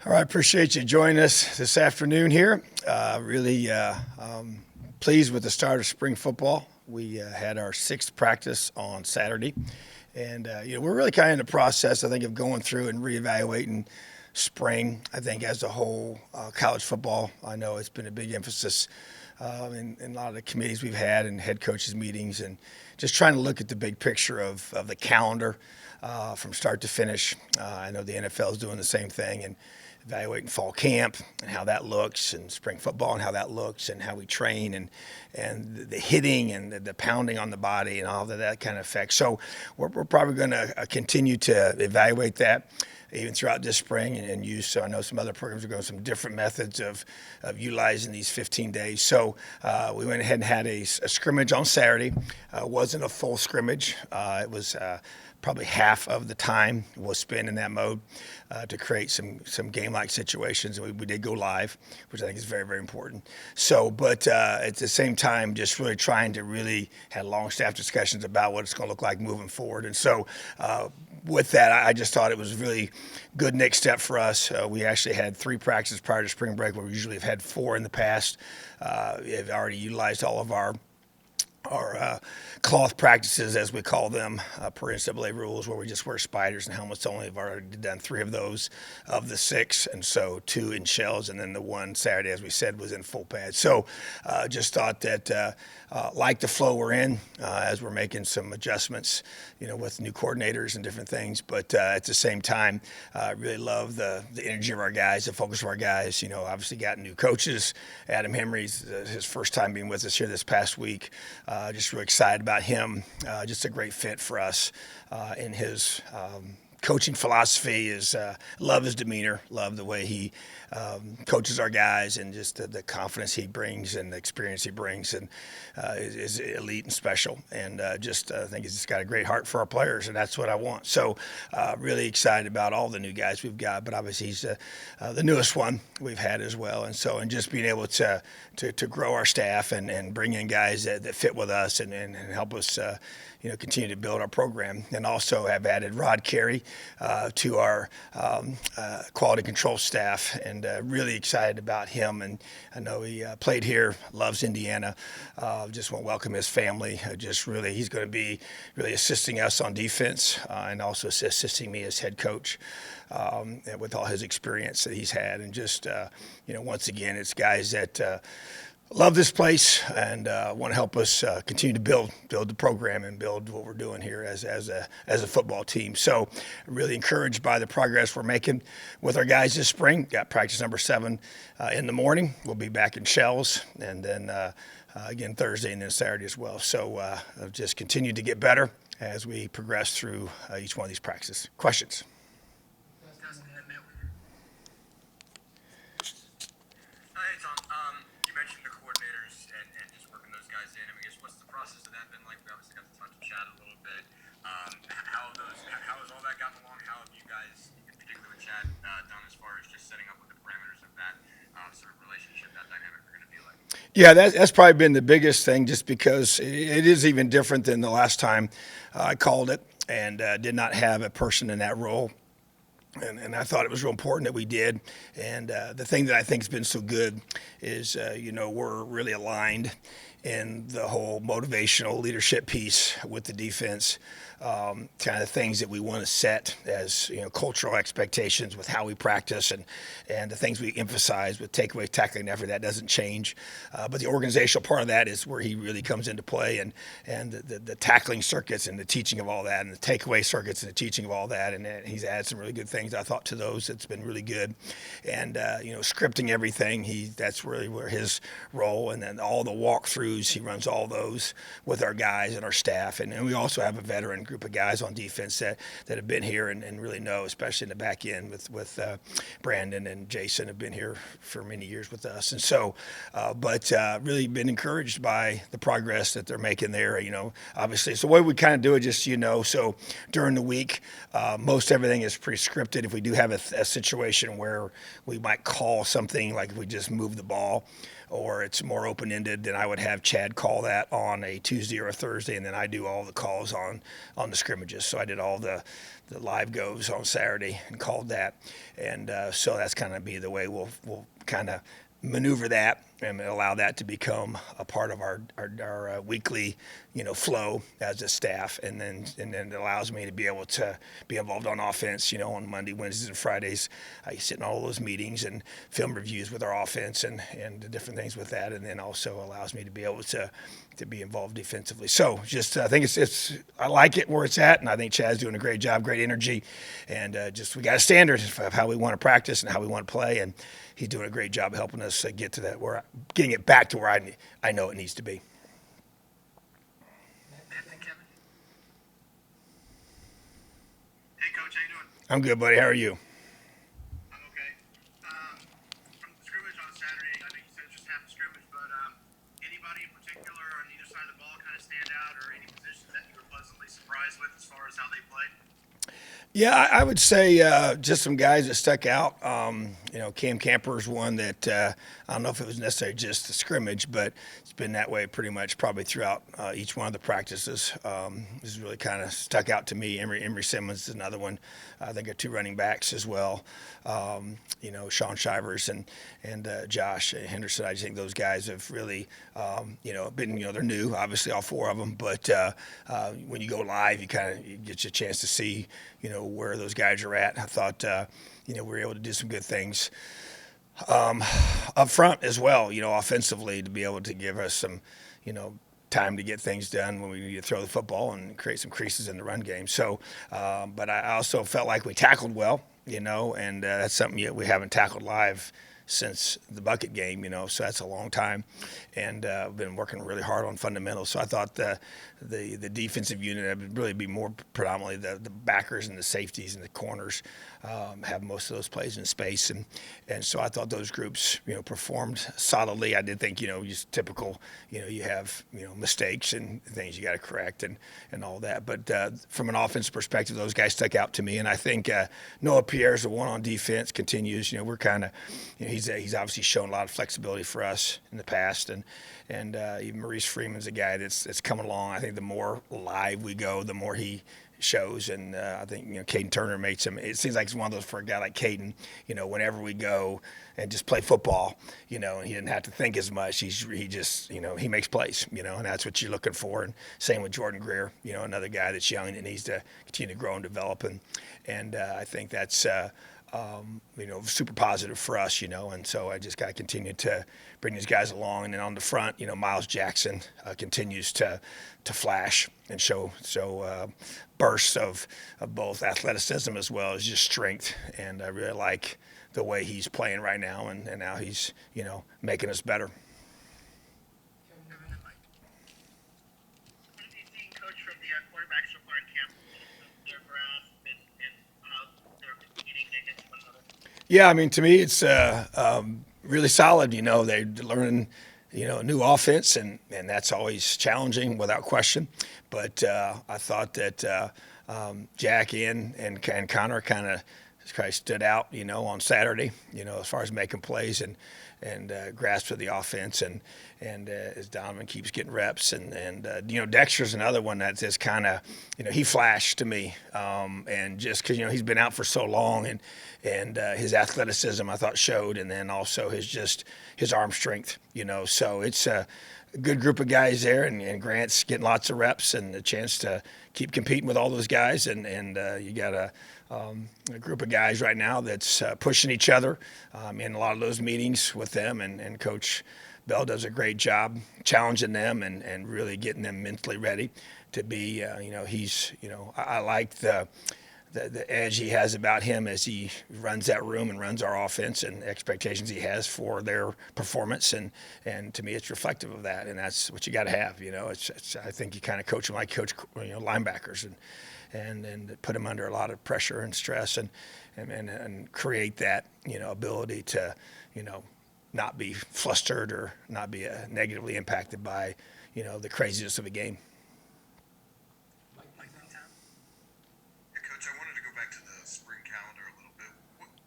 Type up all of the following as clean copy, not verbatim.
All right, appreciate you joining us this afternoon here. Really pleased with the start of spring football. We had our sixth practice on Saturday, and we're really kind of in the process, I think, of going through and reevaluating spring. I think as a whole, college football. I know it's been a big emphasis in a lot of the committees we've had and head coaches meetings, and just trying to look at the big picture of the calendar from start to finish. I know the NFL is doing the same thing, and evaluating fall camp and how that looks, and spring football and how that looks, and how we train, and the hitting and the pounding on the body and all that kind of effect. So we're probably going to continue to evaluate that even throughout this spring and use. So I know some other programs are going some different methods of utilizing these 15 days. So we went ahead and had a scrimmage on Saturday. Wasn't a full scrimmage. It was probably half of the time was spent in that mode to create some game-like situations. And we did go live, which I think is very, very important. So, but at the same time, just really trying to really have long staff discussions about what it's going to look like moving forward. And so with that, I just thought it was a really good next step for us. We actually had 3 practices prior to spring break, where we usually have had 4 in the past. We've already utilized all of our cloth practices, as we call them, per NCAA rules, where we just wear spiders and helmets only. I've already done 3 of those of the 6, and so 2 in shells, and then the one Saturday, as we said, was in full pads. So just thought that like the flow we're in as we're making some adjustments, with new coordinators and different things. But at the same time, really love the energy of our guys, the focus of our guys. Obviously got new coaches. Adam Henry's his first time being with us here this past week. Just really excited about him. Just a great fit for us in his coaching philosophy. Is love his demeanor, love the way he coaches our guys, and just the confidence he brings and the experience he brings, and is elite and special. And I think he's just got a great heart for our players, and that's what I want. So really excited about all the new guys we've got, but obviously he's the newest one we've had as well. And just being able to grow our staff and bring in guys that fit with us and help us continue to build our program. And also have added Rod Carey to our quality control staff, and really excited about him. And I know he played here, loves Indiana. Just want to welcome his family. He's going to be really assisting us on defense, and also assisting me as head coach with all his experience that he's had. And once again, it's guys that love this place and want to help us continue to build the program and build what we're doing here as a football team. So really encouraged by the progress we're making with our guys this spring. Got practice number 7 in the morning. We'll be back in Shells, and then again Thursday, and then Saturday as well. So just continue to get better as we progress through each one of these practices. Questions? How has all that gotten along? How have you guys, in particular with Chad, done as far as just setting up what the parameters of that sort of relationship, that dynamic are going to be like? Yeah, that's probably been the biggest thing, just because it is even different than the last time I called it and did not have a person in that role. And I thought it was real important that we did. And the thing that I think has been so good is, we're really aligned in the whole motivational leadership piece with the defense, kind of things that we want to set as cultural expectations with how we practice, and the things we emphasize with takeaway, tackling, effort. That doesn't change, but the organizational part of that is where he really comes into play, and the tackling circuits and the teaching of all that, and the takeaway circuits and the teaching of all that. And he's added some really good things, I thought, to those. It's been really good. And scripting everything, that's really where his role, and then all the walkthroughs, he runs all those with our guys and our staff. And we also have a veteran group of guys on defense that have been here and really know, especially in the back end with Brandon and Jason, have been here for many years with us. And so, but really been encouraged by the progress that they're making there. Obviously, it's the way we kind of do it, just so during the week, most everything is pre-scripted. If we do have a situation where we might call something, like if we just move the ball, or it's more open-ended, then I would have have Chad call that on a Tuesday or a Thursday, and then I do all the calls on the scrimmages. So I did all the live goes on Saturday and called that, and so that's kind of be the way we'll kind of maneuver that and allow that to become a part of our weekly, flow as a staff, and then it allows me to be able to be involved on offense, on Monday, Wednesdays, and Fridays. I sit in all those meetings and film reviews with our offense and the different things with that, and then also allows me to be able to be involved defensively. So just I think it's I like it where it's at, and I think Chad's doing a great job, great energy, and just we got a standard of how we want to practice and how we want to play, and he's doing a great job helping us get to that, getting it back to where I know it needs to be. Hey, Coach, how you doing? I'm good, buddy. How are you? I'm okay. From the scrimmage on Saturday, I know you said it's just half a scrimmage, but anybody in particular on either side of the ball kind of stand out, or any positions that you were pleasantly surprised with as far as how they played? Yeah, I would say just some guys that stuck out. Cam Camper's one that I don't know if it was necessarily just the scrimmage, but it's been that way pretty much probably throughout each one of the practices. This really kind of stuck out to me. Emery Simmons is another one. I think our two running backs as well. Sean Shivers and Josh Henderson. I just think those guys have really, been, they're new, obviously all four of them, but when you go live, you get a chance to see, where those guys are at. I thought, we were able to do some good things up front as well, offensively, to be able to give us some, time to get things done when we need to throw the football and create some creases in the run game. So, but I also felt like we tackled well, and that's something we haven't tackled live since the bucket game, so that's a long time, and I've been working really hard on fundamentals. So I thought the defensive unit would really be more predominantly the backers and the safeties and the corners have most of those plays in space, and so I thought those groups performed solidly. I did think just typical you have mistakes and things you got to correct and all that, but from an offensive perspective, those guys stuck out to me, and I think Noah Pierre's the one on defense continues. We're kind of he's obviously shown a lot of flexibility for us in the past, and even Maurice Freeman's a guy that's coming along. I think the more live we go, the more he shows, and I think Caden Turner made some. It seems like it's one of those for a guy like Caden. Whenever we go and just play football, and he didn't have to think as much. He just he makes plays, and that's what you're looking for. And same with Jordan Greer, another guy that's young and needs to continue to grow and develop, and I think that's. Super positive for us, and so I just got to continue to bring these guys along. And then on the front, Miles Jackson continues to flash and show bursts of both athleticism as well as just strength. And I really like the way he's playing right now, and now he's, making us better. What have you seen, Coach, from the quarterbacks so far in camp? Their grasp and how they're competing against one another? Yeah, I mean, to me, it's really solid. They're learning, a new offense, and that's always challenging without question. But I thought that Jack and Connor kind of stood out, on Saturday, as far as making plays and grasp of the offense, and as Donovan keeps getting reps, and Dexter's another one that's just kind of, he flashed to me, and just because he's been out for so long, and his athleticism I thought showed, and then also his arm strength, so it's a good group of guys there, and Grant's getting lots of reps and a chance to keep competing with all those guys, and you got a group of guys right now that's pushing each other in a lot of those meetings with them, and Coach Bell does a great job challenging them and really getting them mentally ready to be, I like the edge he has about him as he runs that room and runs our offense, and expectations he has for their performance, and to me it's reflective of that, and that's what you got to have. I think you kind of coach them like coach linebackers, and put them under a lot of pressure and stress, and create that ability to not be flustered or not be negatively impacted by the craziness of a game. Yeah, Coach, I wanted to go back to the spring calendar a little bit.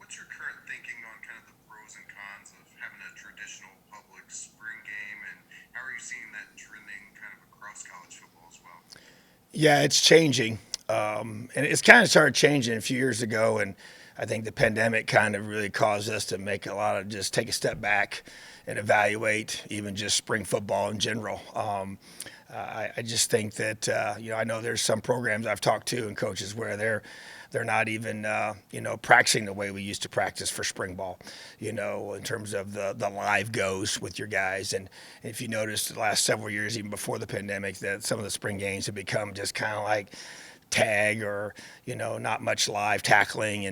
What's your current thinking on kind of the pros and cons of having a traditional public spring game, and how are you seeing that Yeah, it's changing. And it's kind of started changing a few years ago. And I think the pandemic kind of really caused us to make a lot of just take a step back and evaluate even just spring football in general. I just think that, I know there's some programs I've talked to and coaches where they're not even practicing the way we used to practice for spring ball, in terms of the live goes with your guys. And if you notice the last several years, even before the pandemic, that some of the spring games have become just kind of like tag or not much live tackling.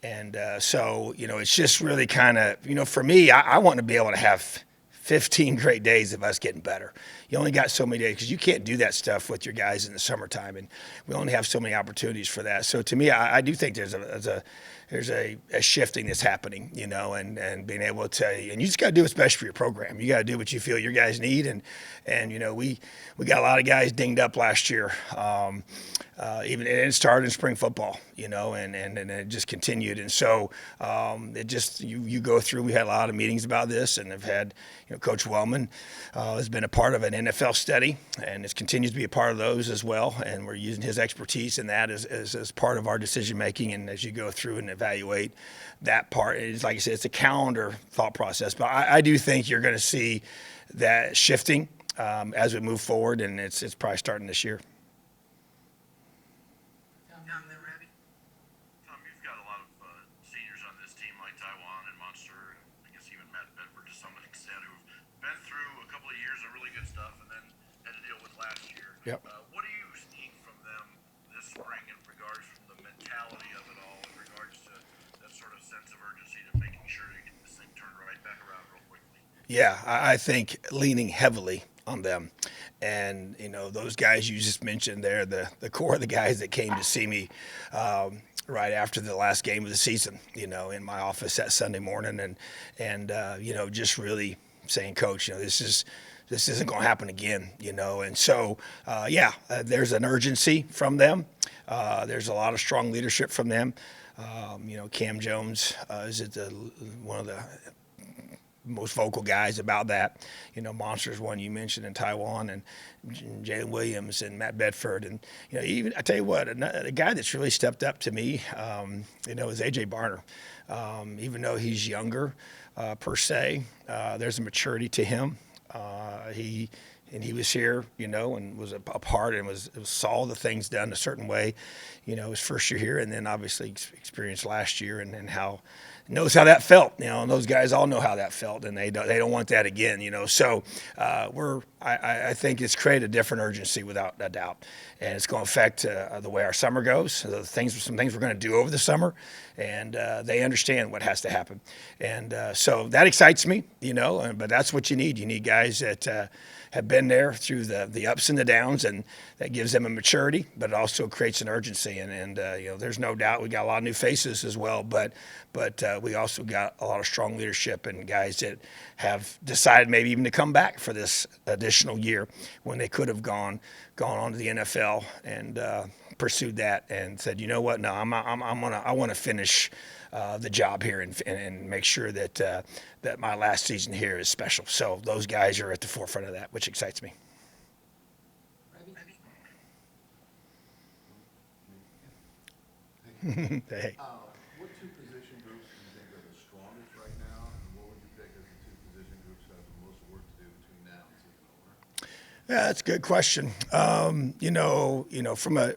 And it's just really kind of, for me, I want to be able to have 15 great days of us getting better. You only got so many days because you can't do that stuff with your guys in the summertime, and we only have so many opportunities for that. So to me, I do think there's a shifting that's happening, and being able to, and you just got to do what's best for your program. You got to do what you feel your guys need, and we got a lot of guys dinged up last year. Even and it started in spring football, and it just continued. And so it just you go through. We had a lot of meetings about this, and have had Coach Wellman has been a part of an NFL study, and it continues to be a part of those as well. And we're using his expertise in that as part of our decision making. And as you go through and evaluate that part, it's like I said, it's a calendar thought process. But I do think you're going to see that shifting as we move forward, and it's probably starting this year. Tom, you've got a lot of seniors on this team like Taiwan and Monster, and I guess even Matt Bedford to some extent, who've been through a couple of years of really good stuff and then had to deal with last year. Yep. What are you seeing from them this spring in regards from the mentality of it all, in regards to that sort of sense of urgency to making sure you get this thing turned right back around real quickly? Yeah, I think leaning heavily on them. And, those guys you just mentioned there, the core of the guys that came to see me right after the last game of the season, in my office that Sunday morning and just really saying, Coach, this isn't going to happen again, And so, there's an urgency from them. There's a lot of strong leadership from them. Cam Jones is one of the most vocal guys about that. Monsters one you mentioned in Taiwan, and Jalen Williams and Matt Bedford. And, even I tell you what, a guy that's really stepped up to me, is AJ Barner. Even though he's younger per se, there's a maturity to him. He was here, and was a part and saw the things done a certain way, his first year here, and then obviously experienced last year and how knows how that felt, and those guys all know how that felt, and they don't want that again, So I think it's created a different urgency without a doubt, and it's going to affect the way our summer goes. Some things we're going to do over the summer, and they understand what has to happen, and so that excites me, But that's what you need. You need guys that have been there through the ups and the downs, and that gives them a maturity, but it also creates an urgency. And there's no doubt we got a lot of new faces as well, but we also got a lot of strong leadership and guys that have decided maybe even to come back for this additional year when they could have gone on to the NFL and pursued that and said, you know what, no, I want to finish the job here and make sure that my last season here is special. So those guys are at the forefront of that, which excites me. Hey. What two position groups do you think are the strongest right now, and what would you pick as the two position groups that have the most work to do between now and season opener? Yeah, that's a good question.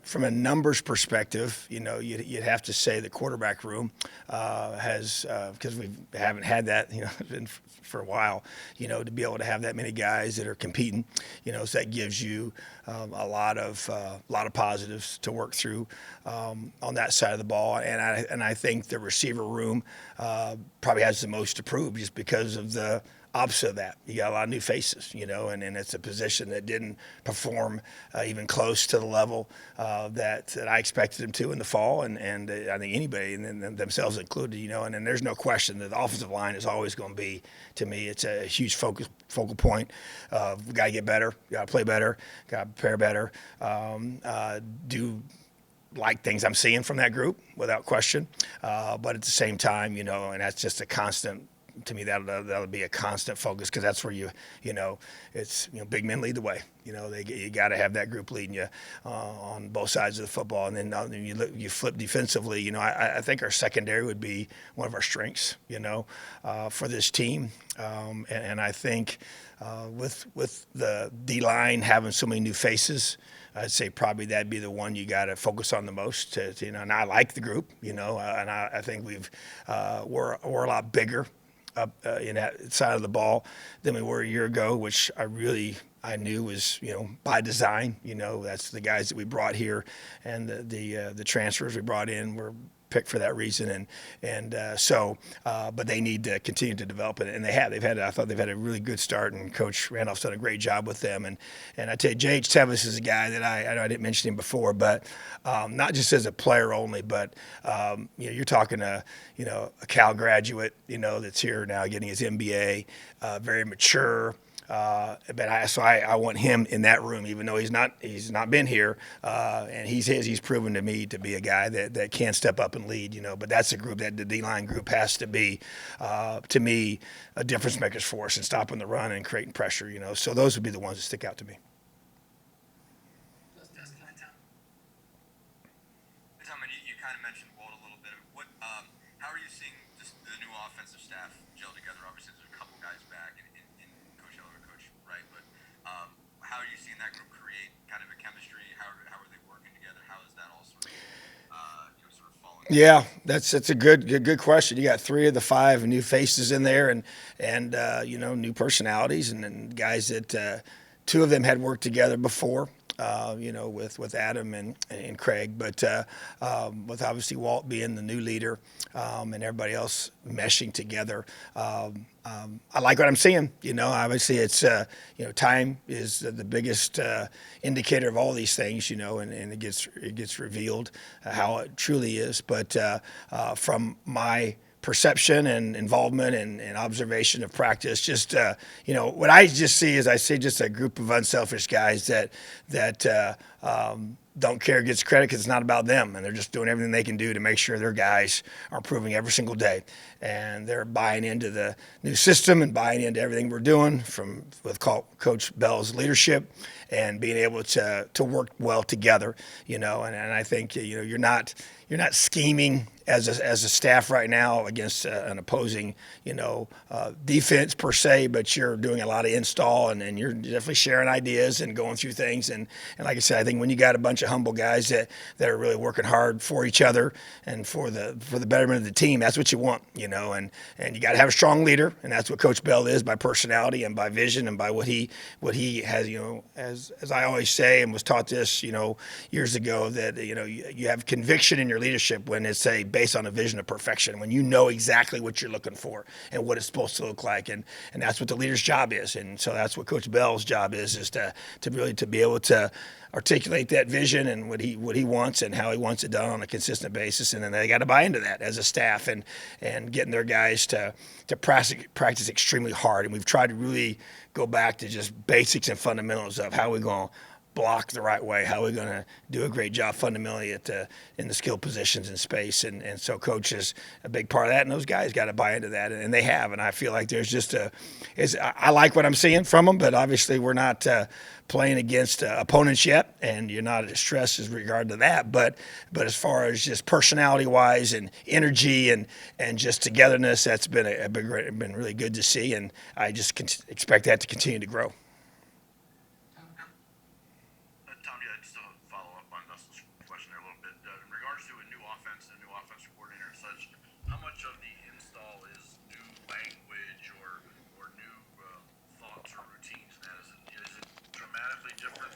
From a numbers perspective, you'd have to say the quarterback room has because we haven't had that, for a while, to be able to have that many guys that are competing, so that gives you a lot of positives to work through on that side of the ball, and I think the receiver room probably has the most to prove just because of the opposite of that. You got a lot of new faces, and it's a position that didn't perform even close to the level that I expected them to in the fall, and I think anybody, and themselves included, and then there's no question that the offensive line is always going to be, to me, it's a huge focal point. We got to get better, got to play better, got to prepare better, do like things I'm seeing from that group without question, but at the same time, and that's just a constant to me that'll be a constant focus, because that's where it's big men lead the way. You got to have that group leading you on both sides of the football, and then you flip defensively. I think our secondary would be one of our strengths. For this team, and I think with the D line having so many new faces, I'd say probably that'd be the one you got to focus on the most. And I like the group, and I think we're a lot bigger up in that side of the ball than we were a year ago, which I knew was by design. That's the guys that we brought here, and the transfers we brought in were picked for that reason, but they need to continue to develop it, and they have. I thought they've had a really good start, and Coach Randolph's done a great job with them. And I tell you, J.H. Tevis is a guy that I know I didn't mention him before, but not just as a player only, but you're talking a Cal graduate, that's here now getting his MBA, very mature. But I want him in that room, even though he's not been here, and he's proven to me to be a guy that can step up and lead. But that's a group that the D-line group has to be, to me, a difference makers for us in stopping the run and creating pressure. So those would be the ones that stick out to me. Tom, you kind of mentioned Walt a little bit. How are you seeing just the new offensive staff gel together? Obviously, there's a couple guys back in Coach Eller and Coach Wright, but how are you seeing that group create kind of a chemistry? How are they working together? How is that all sort of falling? Yeah, that's a good question. You got 3 of the 5 new faces in there, and new personalities, and then guys that 2 of them had worked together before. With Adam and Craig, but with obviously Walt being the new leader, and everybody else meshing together. I like what I'm seeing. Obviously it's time is the biggest indicator of all these things. And it gets revealed how it truly is. But from my perception and involvement and observation of practice, just what I just see is just a group of unselfish guys that don't care who gets credit, because it's not about them, and they're just doing everything they can do to make sure their guys are improving every single day, and they're buying into the new system and buying into everything we're doing with Coach Bell's leadership, and being able to work well together. And I think you're not scheming as a staff right now against an opposing defense per se, but you're doing a lot of install, and you're definitely sharing ideas and going through things. And like I said, I think when you got a bunch of humble guys that are really working hard for each other and for the betterment of the team, that's what you want. And you got to have a strong leader, and that's what Coach Bell is, by personality and by vision and by what he has. As I always say, and was taught this years ago, that you have conviction in your leadership when it's based on a vision of perfection, when you know exactly what you're looking for and what it's supposed to look like, and that's what the leader's job is. And so that's what Coach Bell's job is to really be able to articulate that vision and what he wants and how he wants it done on a consistent basis. And then they got to buy into that as a staff, and getting their guys to practice extremely hard. And we've tried to really go back to just basics and fundamentals of how we're going to block the right way, how we're going to do a great job fundamentally in the skill positions in space. And so Coach is a big part of that, and those guys got to buy into that, and they have. And I feel like there's I like what I'm seeing from them, but obviously we're not playing against opponents yet, and you're not as stressed as regard to that. But as far as just personality-wise and energy and just togetherness, that's been been really good to see, and I just expect that to continue to grow. Tom, yeah, just to follow up on Dustin's question there a little bit. In regards to a new offense and a new offensive coordinator and such, how much of the install is new language or new thoughts or routines? And that is it dramatically different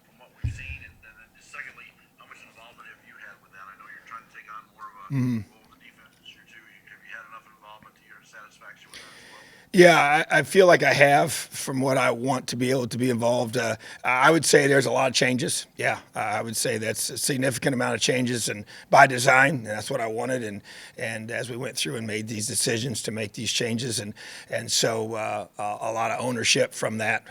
from what we've seen? And then secondly, how much involvement have you had with that? I know you're trying to take on more of a role in the defense this year too. Have you had enough involvement to your satisfaction with that as well? Yeah, I feel like I have, from what I want to be able to be involved. I would say there's a lot of changes. Yeah, I would say that's a significant amount of changes, and by design, and that's what I wanted. And as we went through and made these decisions to make these changes, and so a lot of ownership from that,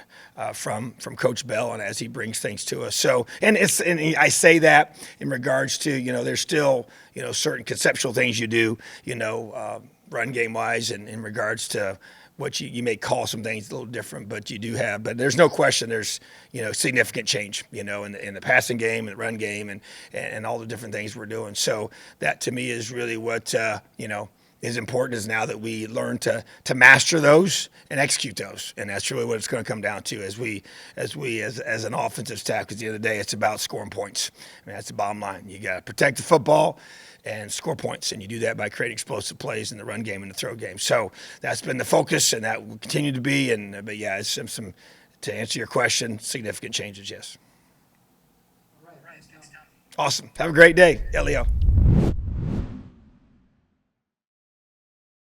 from Coach Bell, and as he brings things to us. So, and I say that in regards to there's still certain conceptual things you do, run game wise and in regards to what you may call some things a little different, but you do have. But there's no question there's significant change in the passing game and the run game and all the different things we're doing. So that to me is really what is important, is now that we learn to master those and execute those, and that's really what it's going to come down to as an offensive staff. Because at the end of the day, it's about scoring points. I mean, that's the bottom line. You got to protect the football and score points, and you do that by creating explosive plays in the run game and the throw game. So that's been the focus, and that will continue to be. But yeah, it's some to answer your question, significant changes. Yes. Right, thanks, Tom. Awesome. Have a great day, Elio.